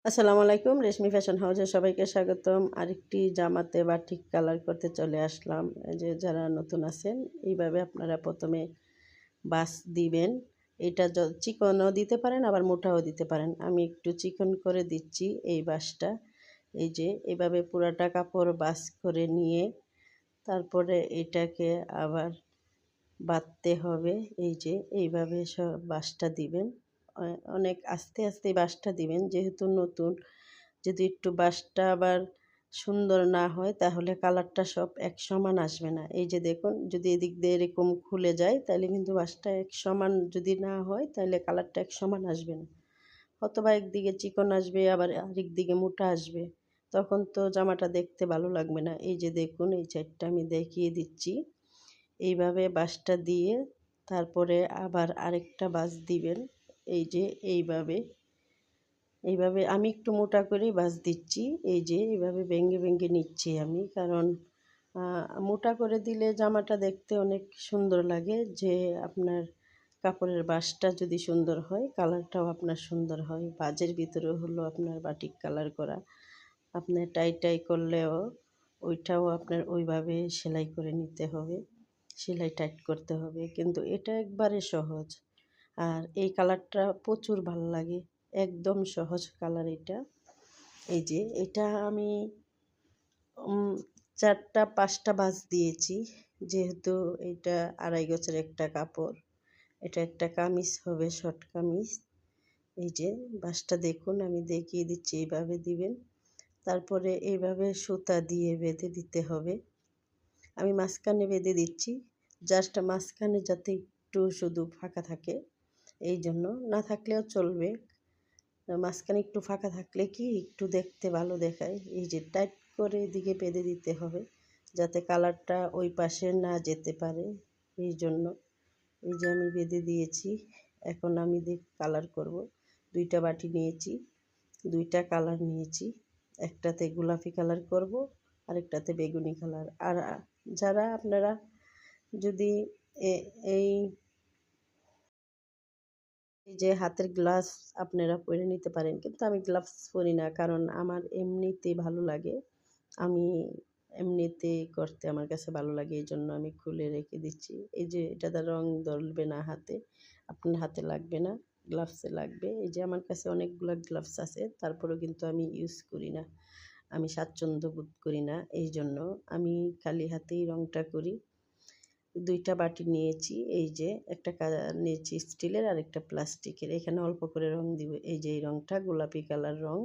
আসসালামু আলাইকুম। রেশমি ফ্যাশন হাউসে সবাইকে স্বাগতম। আরেকটি জামাতে বাটিক কালার করতে চলে আসলাম। এই যে যারা নতুন আছেন, এইভাবে আপনারা ১ম এ বাস দিবেন। এটা চিকনও দিতে পারেন, আবার মোটাও দিতে পারেন। আমি একটু চিকন করে দিচ্ছি এই বাঁশটা। এই যে এভাবে পুরাটা কাপড় বাস করে নিয়ে তারপরে এটাকে আবার বাঁধতে হবে। এই যে এইভাবে বাঁশটা দিবেন। অনেক আস্তে, আস্তে বাঁশটা দিবেন। যেহেতু নতুন, যদি একটু বাঁশটা আবার সুন্দর না হয় তাহলে কালারটা সব এক সমান আসবে না। এই যে দেখুন, যদি এদিক দিয়ে এরকম খুলে যায় তাহলে কিন্তু বাঁশটা এক সমান যদি না হয় তাহলে কালারটা এক সমান আসবে না। অথবা একদিকে চিকন আসবে, আবার আরেক দিকে মোটা আসবে। তখন তো জামাটা দেখতে ভালো লাগবে না। এই যে দেখুন, এই সাইডটা আমি দেখিয়ে দিচ্ছি। এইভাবে বাঁশটা দিয়ে তারপরে আবার আরেকটা বাঁশ দিবেন। এই যে এইভাবে আমি একটু মোটা করে বাঁশ দিচ্ছি। এই যে এইভাবে ভেঙে ভেঙে নিচ্ছি আমি, কারণ মোটা করে দিলে জামাটা দেখতে অনেক সুন্দর লাগে। যে আপনার কাপড়ের বাঁশটা যদি সুন্দর হয়, কালারটাও আপনার সুন্দর হয়। বাজের ভিতরে হলো আপনার বাটিক কালার করা, আপনি টাই করলেও ওইটাও আপনার ওইভাবে সেলাই করে নিতে হবে, সেলাই টাইট করতে হবে। কিন্তু এটা একবারে সহজ, আর এই কালারটা প্রচুর ভালো লাগে। একদম সহজ কালার এটা। এই যে এটা আমি ৪টা ৫টা বাঁশ দিয়েছি। যেহেতু এটা ২.৫ গজের একটা কাপড়, এটা একটা কামিজ হবে, শর্ট কামিজ। এই যে বাঁশটা দেখুন, আমি দেখিয়ে দিচ্ছি, এইভাবে দিবেন। তারপরে এইভাবে সুতা দিয়ে বেঁধে দিতে হবে। আমি মাঝখানে বেঁধে দিচ্ছি, জাস্ট মাঝখানে যাতে একটু শুধু ফাঁকা থাকে, এই জন্য। না থাকলেও চলবে, মাঝখানে একটু ফাঁকা থাকলে কি একটু দেখতে ভালো দেখায়। এই যে টাইট করে এদিকে বেঁধে দিতে হবে, যাতে কালারটা ওই পাশে না যেতে পারে, এই জন্য। এই যে আমি বেঁধে দিয়েছি। এখন আমি কালার করব। 2টা বাটি নিয়েছি, 2টা কালার নিয়েছি। একটাতে গোলাপি কালার করব, আরেকটাতে বেগুনি কালার। আর যারা আপনারা যদি এই এই যে হাতের গ্লাভস আপনারা পরে নিতে পারেন, কিন্তু আমি গ্লাভস পরি না, কারণ আমার এমনিতেই ভালো লাগে। আমি এমনিতেই করতে আমার কাছে ভালো লাগে, এই জন্য আমি খুলে রেখে দিচ্ছি। এই যে এটাতে রং ধরবে না হাতে, আপনার হাতে লাগবে না, গ্লাভসে লাগবে। এই যে আমার কাছে অনেকগুলো গ্লাভস আছে, তারপরেও কিন্তু আমি ইউজ করি না, আমি স্বাচ্ছন্দ্য বোধ করি না, এই জন্য আমি খালি হাতেই রংটা করি। 2টা বাটি নিয়েছি। এই যে একটা নিয়েছি স্টিলের, আর একটা প্লাস্টিকের। এখানে অল্প করে রং দিব। এই যে এই রংটা গোলাপি কালার রং,